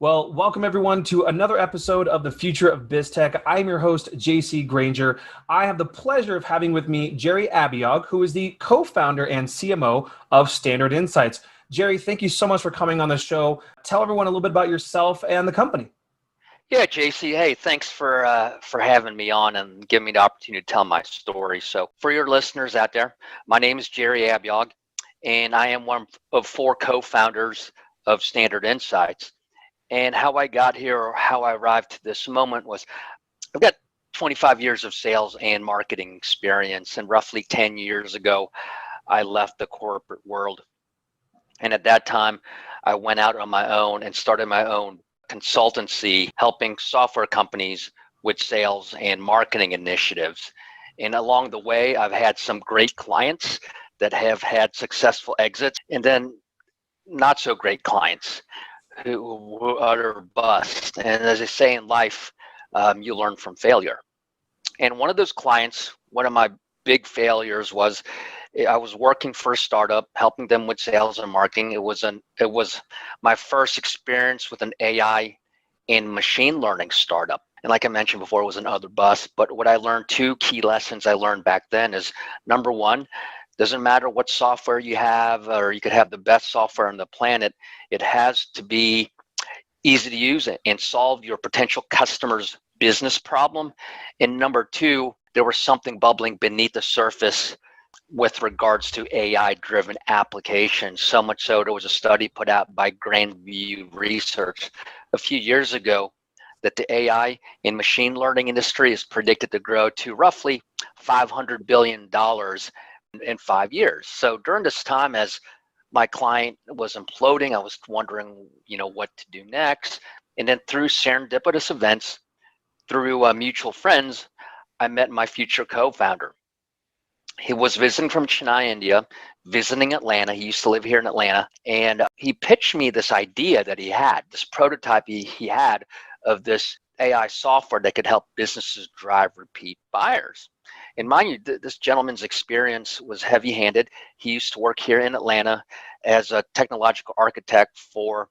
Well, welcome everyone to another episode of the Future of BizTech. I'm your host, JC Granger. I have the pleasure of having with me Jerry Abiog, who is the co-founder and CMO of Standard Insights. Jerry, thank you so much for coming on the show. Tell everyone a little bit about yourself and the company. Yeah, JC. Hey, thanks for having me on and giving me the opportunity to tell my story. So, for your listeners out there, my name is Jerry Abiog, and I am one of four co-founders of Standard Insights. And how I got here, or how I arrived to this moment, was I've got 25 years of sales and marketing experience, and roughly 10 years ago, I left the corporate world. And at that time, I went out on my own and started my own consultancy, helping software companies with sales and marketing initiatives. And along the way, I've had some great clients that have had successful exits, and then not so great clients who utter bust. And as they say in life, you learn from failure. And one of those clients, one of my big failures was I was working for a startup, helping them with sales and marketing. It was my first experience with an AI and machine learning startup. And like I mentioned before, it was an utter bust. But what I learned, two key lessons I learned back then is, number one, doesn't matter what software you have, or you could have the best software on the planet, it has to be easy to use and solve your potential customer's business problem. And number two, there was something bubbling beneath the surface with regards to AI-driven applications. So much so, there was a study put out by Grandview Research a few years ago that the AI and machine learning industry is predicted to grow to roughly $500 billion in 5 years. So during this time, as my client was imploding, I was wondering, what to do next. And then through serendipitous events, through mutual friends, I met my future co-founder. He was visiting from Chennai, India, visiting Atlanta. He used to live here in Atlanta. And he pitched me this idea that he had, this prototype he had of this AI software that could help businesses drive repeat buyers. And mind you, this gentleman's experience was heavy-handed. He used to work here in Atlanta as a technological architect for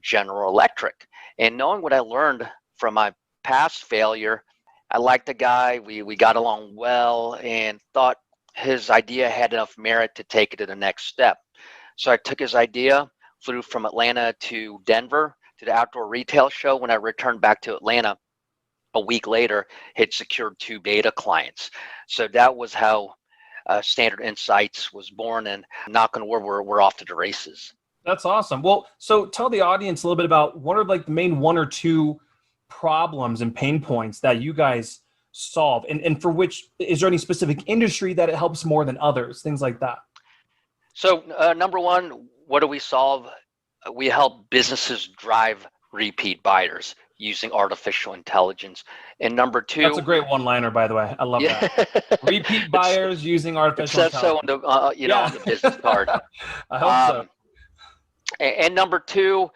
General Electric. And knowing what I learned from my past failure, I liked the guy. We got along well and thought his idea had enough merit to take it to the next step. So I took his idea, flew from Atlanta to Denver to the outdoor retail show. When I returned back to Atlanta, a week later, had secured 2 beta clients. So that was how Standard Insights was born, and knock on wood, we're off to the races. That's awesome. Well, so tell the audience a little bit about what are like the main 1 or 2 problems and pain points that you guys solve, and for which, is there any specific industry that it helps more than others, things like that? So number one, what do we solve? We help businesses drive repeat buyers using artificial intelligence. And number two, that's a great one-liner, by the way. I love that. Repeat buyers using artificial intelligence. It says so on the on the business card. I hope so. And number two,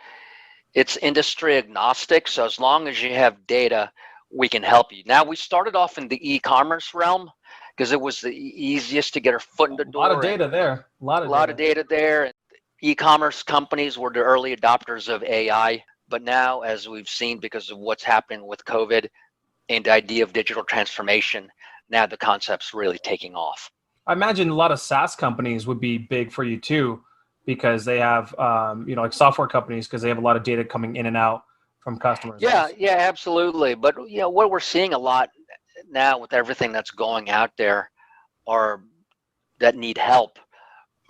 it's industry agnostic. So as long as you have data, we can help you. Now, we started off in the e-commerce realm because it was the easiest to get our foot in the door. A lot of data there. A lot of data there. E-commerce companies were the early adopters of AI. But now, as we've seen, because of what's happening with COVID and the idea of digital transformation, now the concept's really taking off. I imagine a lot of SaaS companies would be big for you too, because they have, like software companies, because they have a lot of data coming in and out from customers. Yeah, absolutely. But what we're seeing a lot now with everything that's going out there, or that need help,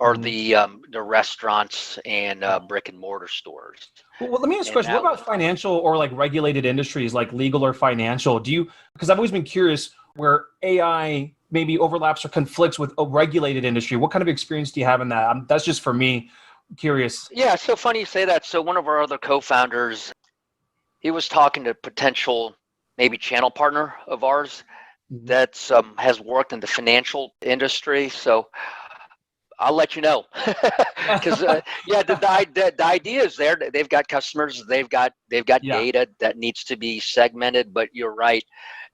are the restaurants and brick and mortar stores. Well, let me ask a question. What about financial or like regulated industries, like legal or financial? Because I've always been curious where AI maybe overlaps or conflicts with a regulated industry. What kind of experience do you have in that? That's just for me, curious. Yeah, so funny you say that. So one of our other co-founders, he was talking to a potential maybe channel partner of ours that has worked in the financial industry. So I'll let you know, because the idea is there. They've got customers, they've got data that needs to be segmented. But you're right,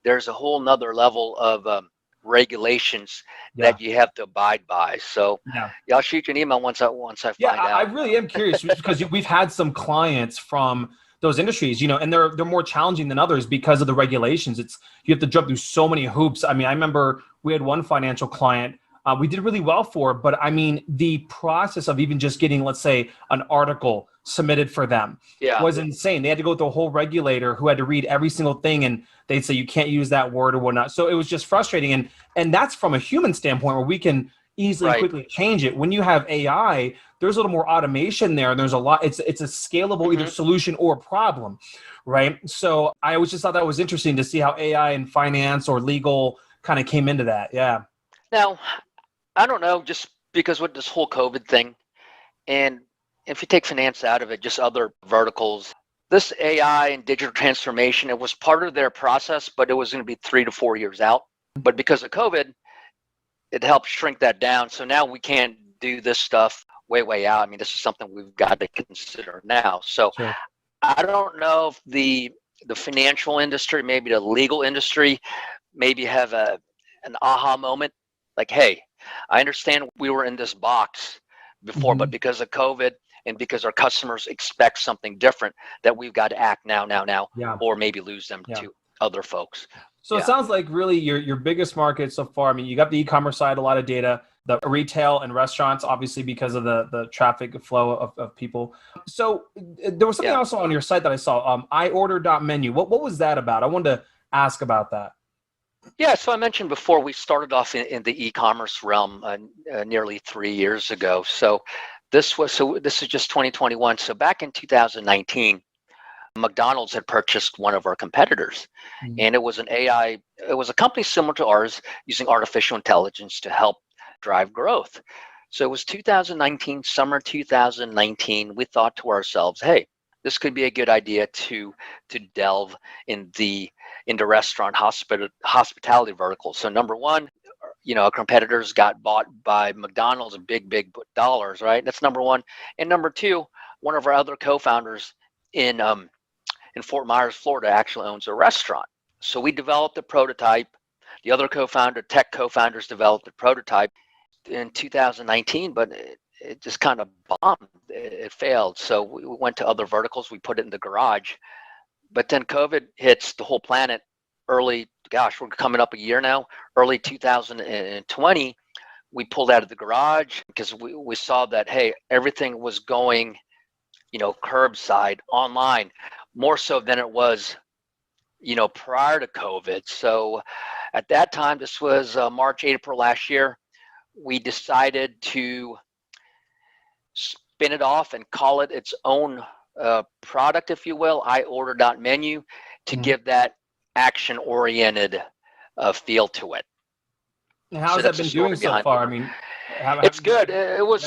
there's a whole nother level of regulations that you have to abide by. So I'll shoot you an email once I find out. I really am curious because we've had some clients from those industries, and they're more challenging than others because of the regulations. You have to jump through so many hoops. I mean, I remember we had one financial client we did really well for, but I mean, the process of even just getting, let's say, an article submitted for them was insane. They had to go through a whole regulator who had to read every single thing, and they'd say you can't use that word or whatnot. So it was just frustrating, and that's from a human standpoint where we can easily quickly change it. When you have AI, there's a little more automation there, and there's a lot. It's a scalable either solution or problem, right? So I always just thought that was interesting to see how AI and finance or legal kind of came into that. Yeah. Now, I don't know, just because with this whole COVID thing, and if you take finance out of it, just other verticals, this AI and digital transformation, it was part of their process, but it was going to be 3 to 4 years out. But because of COVID, it helped shrink that down. So now we can't do this stuff way out. I mean, this is something we've got to consider now. So Sure. I don't know if the financial industry, maybe the legal industry, maybe have an aha moment. Like, hey, I understand we were in this box before, but because of COVID and because our customers expect something different, that we've got to act now, or maybe lose them to other folks. So it sounds like really your biggest market so far, I mean, you got the e-commerce side, a lot of data, the retail and restaurants, obviously because of the traffic flow of people. So there was something also on your site that I saw, iorder.menu. What was that about? I wanted to ask about that. Yeah, so I mentioned before, we started off in the e-commerce realm nearly 3 years ago. So this is just 2021. So back in 2019, McDonald's had purchased one of our competitors, and it was it was a company similar to ours using artificial intelligence to help drive growth. So it was 2019, summer 2019. We thought to ourselves, hey, this could be a good idea to delve into restaurant hospitality vertical. So number one, our competitors got bought by McDonald's, big dollars, right? That's number one. And number two, one of our other co-founders in Fort Myers, Florida, actually owns a restaurant. So we developed a prototype. The other tech co-founders developed a prototype in 2019, but it just kind of bombed. It failed. So we went to other verticals. We put it in the garage. But then COVID hits the whole planet we're coming up a year now, early 2020. We pulled out of the garage because we saw that, hey, everything was going, curbside, online, more so than it was, prior to COVID. So at that time, this was March, April last year, we decided to spin it off and call it its own product, if you will, iorder.menu, to give that action-oriented feel to it. And how has that been doing so far? I mean, it's good. It was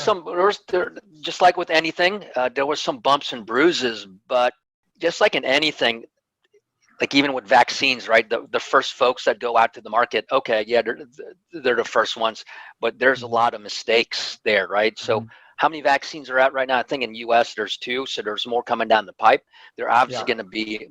just like with anything, there was some bumps and bruises, but just like in anything, like even with vaccines, right? The first folks that go out to the market, okay, yeah, they're the first ones, but there's a lot of mistakes there, right? So how many vaccines are out right now? I think in the US there's 2, so there's more coming down the pipe. They're obviously going to be,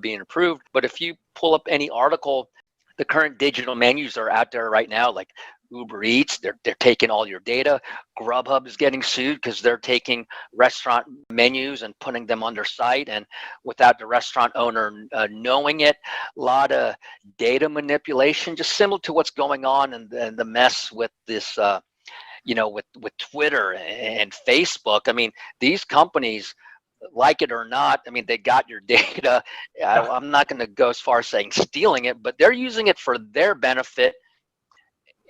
being approved. But if you pull up any article, the current digital menus are out there right now, like Uber Eats, they're taking all your data. Grubhub is getting sued because they're taking restaurant menus and putting them on their site, and without the restaurant owner knowing it. A lot of data manipulation, just similar to what's going on and the mess with this, with Twitter and Facebook. I mean, these companies, like it or not, I mean, they got your data. I'm not going to go as far as saying stealing it, but they're using it for their benefit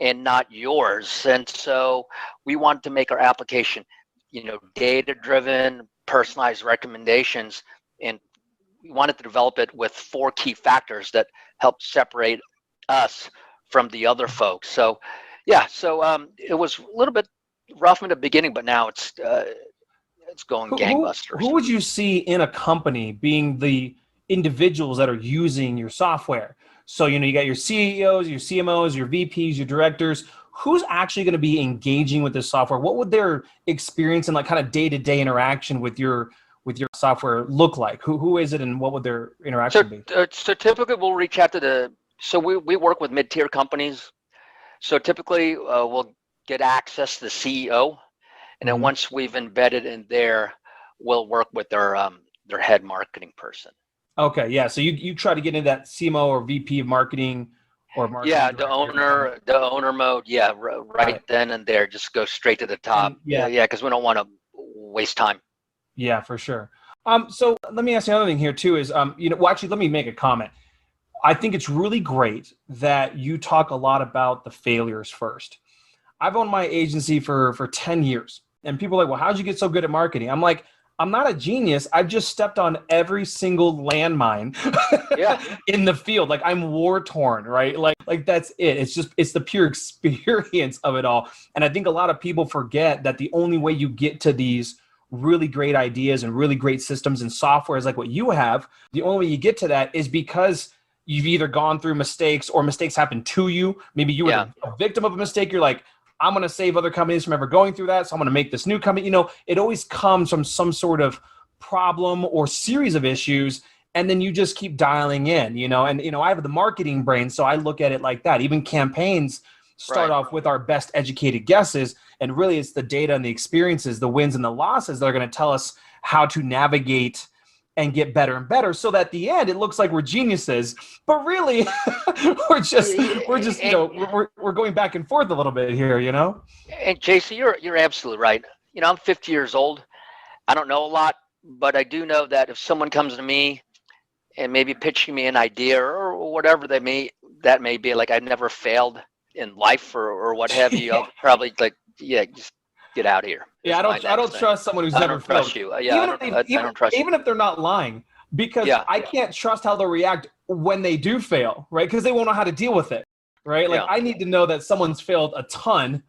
and not yours. And so we want to make our application, data-driven, personalized recommendations, and we wanted to develop it with 4 key factors that help separate us from the other folks. So it was a little bit rough in the beginning, but now it's going gangbusters. Who would you see in a company being the individuals that are using your software? So, you got your CEOs, your CMOs, your VPs, your directors. Who's actually going to be engaging with this software? What would their experience and kind of day-to-day interaction with your software look like? Who is it, and what would their interaction be? So typically we'll reach out to we work with mid-tier companies. So typically we'll get access to the CEO, and then once we've embedded in there, we'll work with their their head marketing person. Okay, yeah. So you try to get into that CMO or VP of marketing or marketing Yeah, director. the owner mode. Yeah, right then and there, just go straight to the top. And yeah, Yeah, because we don't want to waste time. yeah, for sure. So let me ask you another thing here too. Is well, actually, let me make a comment. I think it's really great that you talk a lot about the failures first. I've owned my agency for 10 years, and people are like, well, how'd you get so good at marketing? I'm like, I'm not a genius. I've just stepped on every single landmine Yeah, in the field. Like I'm war torn, right? Like that's it. It's the pure experience of it all. And I think a lot of people forget that the only way you get to these really great ideas and really great systems and software is like what you have. The only way you get to that is because you've either gone through mistakes or mistakes happen to you. Maybe you were yeah, a victim of a mistake. You're like, I'm going to save other companies from ever going through that. So I'm going to make this new company. It always comes from some sort of problem or series of issues. And then you just keep dialing in, and, I have the marketing brain. So I look at it like that. Even campaigns start right. off with our best educated guesses. And really it's the data and the experiences, the wins and the losses that are going to tell us how to navigate and get better and better, so that at the end it looks like we're geniuses, but really we're just we're going back and forth a little bit here. And JC, you're absolutely right. I'm 50 years old. I don't know a lot, but I do know that if someone comes to me and maybe pitching me an idea or whatever that may be, like I've never failed in life or what have you, I'll probably like, yeah, just get out of here. Yeah, I don't trust someone who's never failed. Trust you. Yeah, I don't trust you. Even if they're not lying, because Yeah. I can't trust how they'll react when they do fail, right? Because they won't know how to deal with it, right? Like I need to know that someone's failed a ton,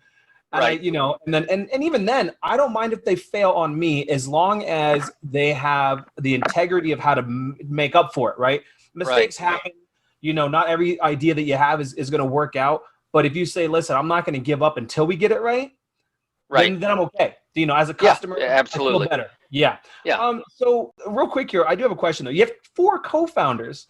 and right. and even then, I don't mind if they fail on me as long as they have the integrity of how to make up for it, right? Mistakes happen. Not every idea that you have is going to work out. But if you say, listen, I'm not going to give up until we get it right. Then I'm okay. As a customer, yeah, absolutely. I feel better. Yeah. Yeah. So real quick here, I do have a question though. You have 4 co-founders.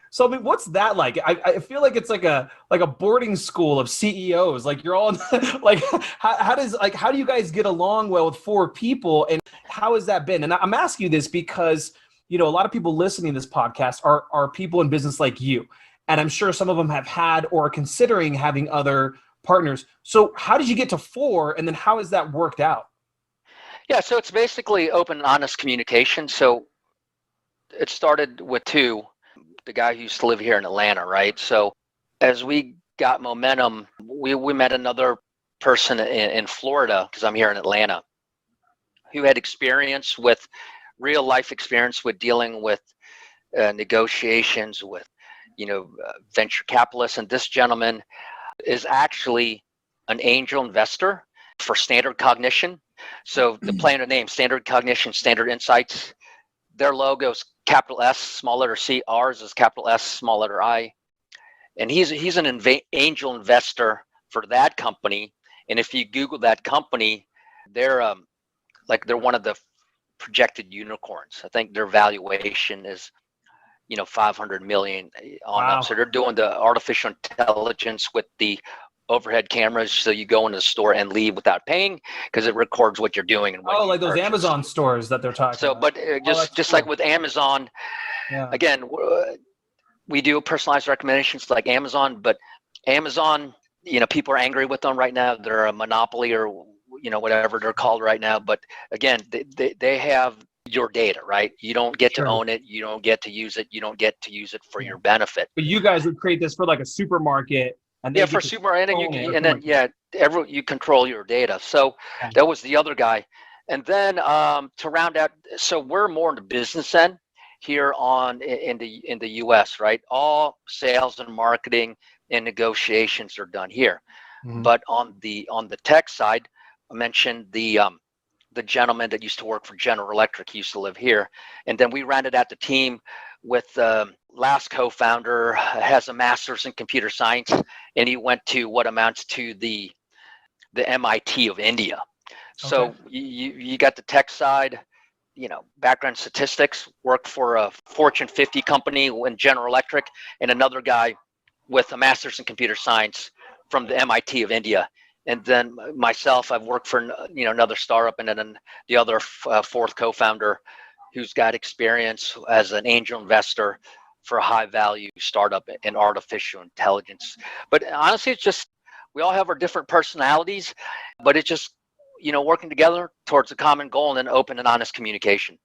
So I mean, what's that like? I feel like it's like a boarding school of CEOs. Like you're all like, how do you guys get along well with 4 people, and how has that been? And I'm asking you this because a lot of people listening to this podcast are people in business like you, and I'm sure some of them have had or are considering having other partners. So how did you get to 4, and then how has that worked out? Yeah, so it's basically open and honest communication. So it started with 2, the guy who used to live here in Atlanta, right? So as we got momentum, we met another person in Florida, because I'm here in Atlanta, who had real life experience with dealing with negotiations with, venture capitalists. And this gentleman is actually an angel investor for Standard Cognition. So the play on the name, Standard Cognition, Standard Insights, their logo is capital S, small letter C. Ours is capital S, small letter I. And he's an angel investor for that company. And if you Google that company, they're one of the projected unicorns. I think their valuation is 500 million on Wow. up. So they're doing the artificial intelligence with the overhead cameras, so you go into the store and leave without paying because it records what you're doing and what like those purchase. Amazon stores that they're talking about. But just cool. Like with Amazon, again, we do personalized recommendations like Amazon, but Amazon, people are angry with them right now. They're a monopoly or whatever they're called right now. But again, they have your data, right? You don't get to own it. You don't get to use it. You don't get to use it for your benefit. But you guys would create this for like a supermarket. And for supermarket, you control your data. So that was the other guy. And then to round out, so we're more in the business end here in the U.S., right? All sales and marketing and negotiations are done here. Mm-hmm. But on the tech side, I mentioned the gentleman that used to work for General Electric. He used to live here, and then we rounded out the team with last co-founder has a master's in computer science, and he went to what amounts to the MIT of India. So you got the tech side, background statistics, worked for a Fortune 50 company in General Electric, and another guy with a master's in computer science from the MIT of India. And then myself, I've worked for another startup, and then the other 4th co-founder who's got experience as an angel investor for a high value startup in artificial intelligence. But honestly, it's just, we all have our different personalities, but it's just, working together towards a common goal and then open and honest communication.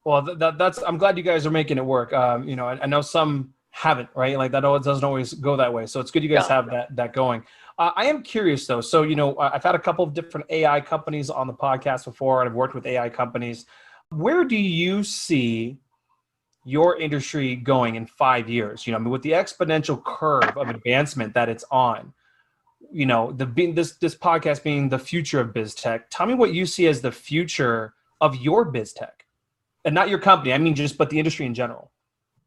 Well, that's. I'm glad you guys are making it work. I know some haven't, right? Like that always doesn't always go that way. So it's good you guys have that going. I am curious though. So I've had a couple of different AI companies on the podcast before, and I've worked with AI companies. Where do you see your industry going in 5 years? With the exponential curve of advancement that it's on. This podcast being the future of BizTech. Tell me what you see as the future of your BizTech. And not your company, I mean but the industry in general.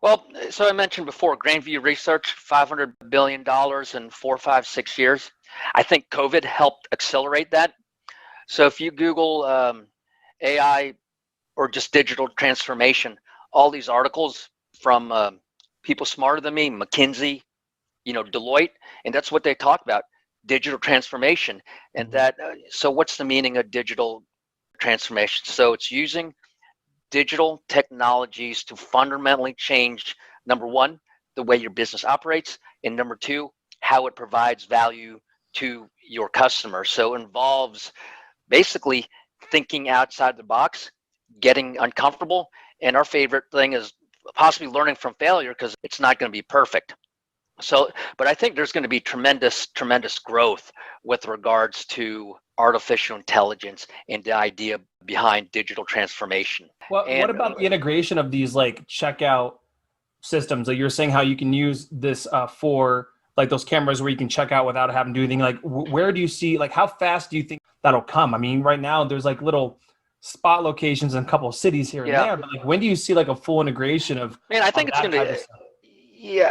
Well, so I mentioned before, Grandview Research, $500 billion in 4, 5, 6 years. I think COVID helped accelerate that. So if you Google AI or just digital transformation, all these articles from people smarter than me, McKinsey, Deloitte, and that's what they talk about, digital transformation. And that, so what's the meaning of digital transformation? So it's using digital technologies to fundamentally change, number one, the way your business operates, and number two, how it provides value to your customers. So it involves basically thinking outside the box, getting uncomfortable, and our favorite thing is possibly learning from failure, because it's not going to be perfect. So, but I think there's going to be tremendous growth with regards to artificial intelligence and the idea behind digital transformation. What about the integration of these like checkout systems? Like you're saying how you can use this for like those cameras where you can check out without having to do anything. Like where do you see, like how fast do you think that'll come? I mean, right now there's like little spot locations in a couple of cities here and there, but like when do you see like a full integration of? Man, I think it's going to be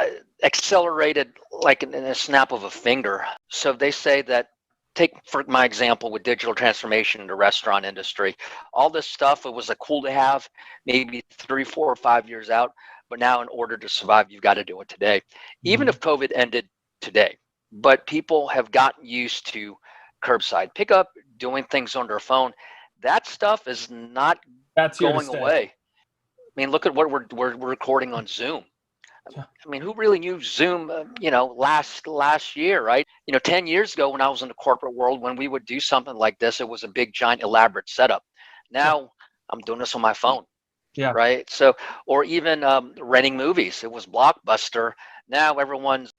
accelerated like in a snap of a finger. So they say that, take for my example with digital transformation in the restaurant industry, all this stuff, it was a cool to have maybe 3, 4, or 5 years out, but now in order to survive, you've got to do it today. Even if COVID ended today, but people have gotten used to curbside pickup, doing things on their phone. That stuff is not going away. I mean, look at what we're recording on Zoom. I mean, who really knew Zoom, last year, right? 10 years ago when I was in the corporate world, when we would do something like this, it was a big, giant, elaborate setup. Now I'm doing this on my phone, right? So, or even renting movies. It was Blockbuster. Now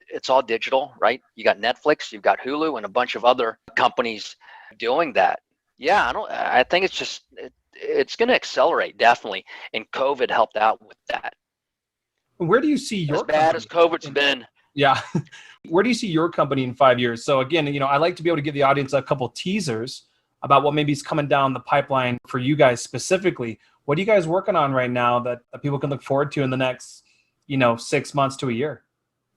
it's all digital, right? You got Netflix, you've got Hulu, and a bunch of other companies doing that. Yeah, I think it's going to accelerate, definitely. And COVID helped out with that. Where do you see your company? As bad as COVID's been. Yeah. Where do you see your company in 5 years? So again, I like to be able to give the audience a couple teasers about what maybe is coming down the pipeline for you guys specifically. What are you guys working on right now that people can look forward to in the next, 6 months to a year?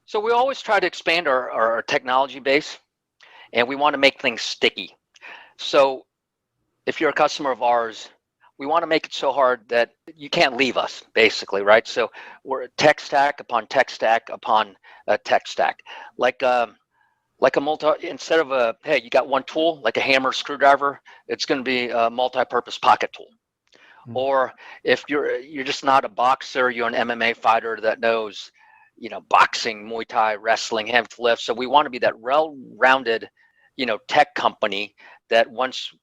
So we always try to expand our technology base, and we want to make things sticky. So if you're a customer of ours, we want to make it so hard that you can't leave us, basically, right? So we're tech stack upon tech stack upon tech stack. Like a instead of hey, you got one tool, like a hammer, screwdriver, it's going to be a multi-purpose pocket tool. Or if you're just not a boxer, you're an MMA fighter that knows, boxing, Muay Thai, wrestling, heavy lift. So we want to be that well-rounded, tech company that once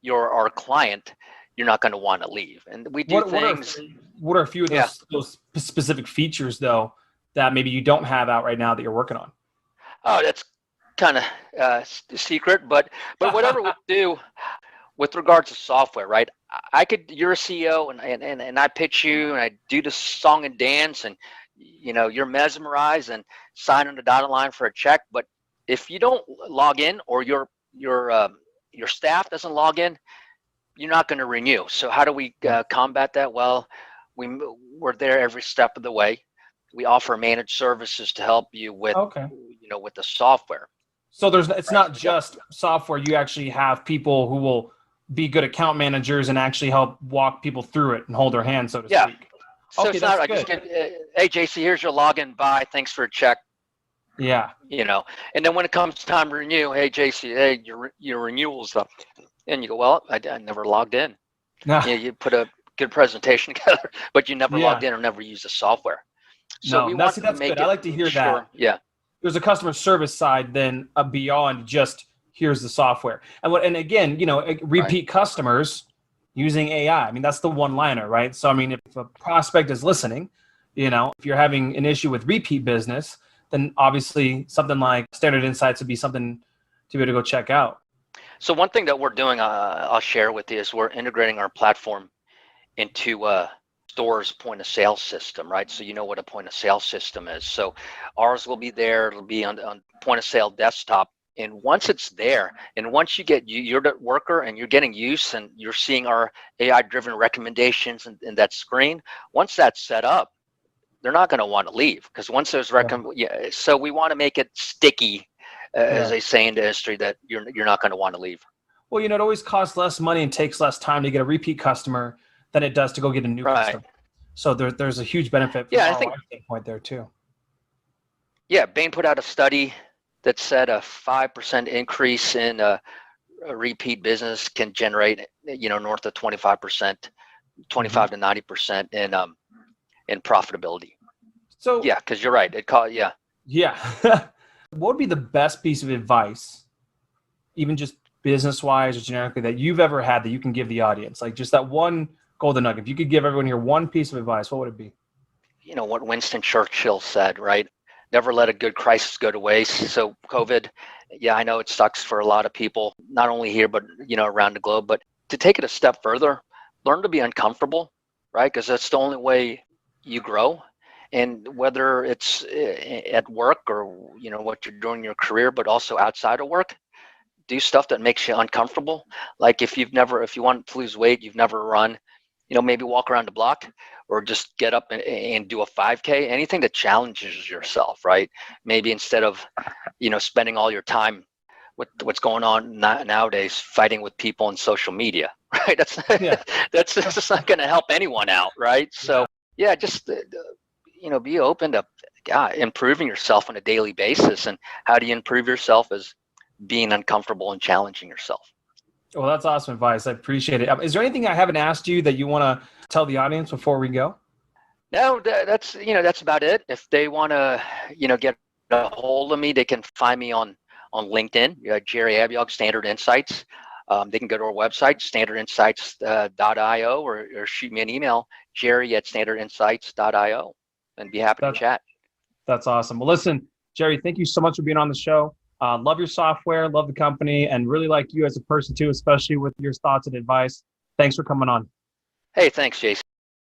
you're our client, you're not going to want to leave. And we do things. What are a few of those specific features, though, that maybe you don't have out right now that you're working on? Oh, that's kind of secret, but whatever we do with regards to software, right? You're a CEO and I pitch you and I do the song and dance and, you're mesmerized and sign on the dotted line for a check. But if you don't log in or your staff doesn't log in, you're not going to renew. So how do we combat that? Well, we're there every step of the way. We offer managed services to help you with, with the software. So it's not just software. You actually have people who will be good account managers and actually help walk people through it and hold their hand, so to speak. So it's not, I just get, hey, JC, here's your login, bye, thanks for a check. Yeah. And then when it comes time to renew, hey, JC, hey, your renewal's up. And you go, well, I never logged in. You put a good presentation together, but you never Yeah. logged in or never used the software. So No, we that's want to make good. it I like to hear sure. that. Yeah. There's a customer service side then beyond just here's the software. And again, repeat customers using AI. I mean, that's the one liner, right? So I mean, if a prospect is listening, if you're having an issue with repeat business, then obviously something like Standard Insights would be something to be able to go check out. So one thing that we're doing, I'll share with you, is we're integrating our platform into store's point of sale system, right? So you know what a point of sale system is. So ours will be there. It'll be on point of sale desktop. And once it's there, and once you're the worker and you're getting use and you're seeing our AI-driven recommendations in that screen, once that's set up, they're not going to want to leave, because once there's so we want to make it sticky, as they say in the industry, that you're not going to want to leave. Well, it always costs less money and takes less time to get a repeat customer than it does to go get a new customer. So there's a huge benefit from an ROI standpoint there too. Yeah, Bain put out a study that said a 5% increase in a repeat business can generate, north of 25%, 25 to 90% in profitability. So yeah, because you're right. Yeah. What would be the best piece of advice, even just business-wise or generically, that you've ever had that you can give the audience? Like just that one golden nugget. If you could give everyone here one piece of advice, what would it be? What Winston Churchill said, right? Never let a good crisis go to waste. So COVID, I know it sucks for a lot of people, not only here, but, around the globe. But to take it a step further, learn to be uncomfortable, right? Because that's the only way you grow. And whether it's at work or, what you're doing in your career, but also outside of work, do stuff that makes you uncomfortable. Like if you want to lose weight, you've never run, maybe walk around the block, or just get up and do a 5K, anything that challenges yourself, right? Maybe instead of, spending all your time with what's going on nowadays, fighting with people on social media, right? That's just not going to help anyone out, right? So just, be open to improving yourself on a daily basis. And how do you improve yourself? Is being uncomfortable and challenging yourself. Well, that's awesome advice. I appreciate it. Is there anything I haven't asked you that you want to tell the audience before we go? No, that's about it. If they want to, get a hold of me, they can find me on LinkedIn, Jerry Abiog, Standard Insights. They can go to our website, standardinsights.io, or shoot me an email, jerry@standardinsights.io, and be happy to chat. That's awesome. Well, listen, Jerry, thank you so much for being on the show. Love your software, love the company, and really like you as a person too, especially with your thoughts and advice. Thanks for coming on. Hey, thanks, JC.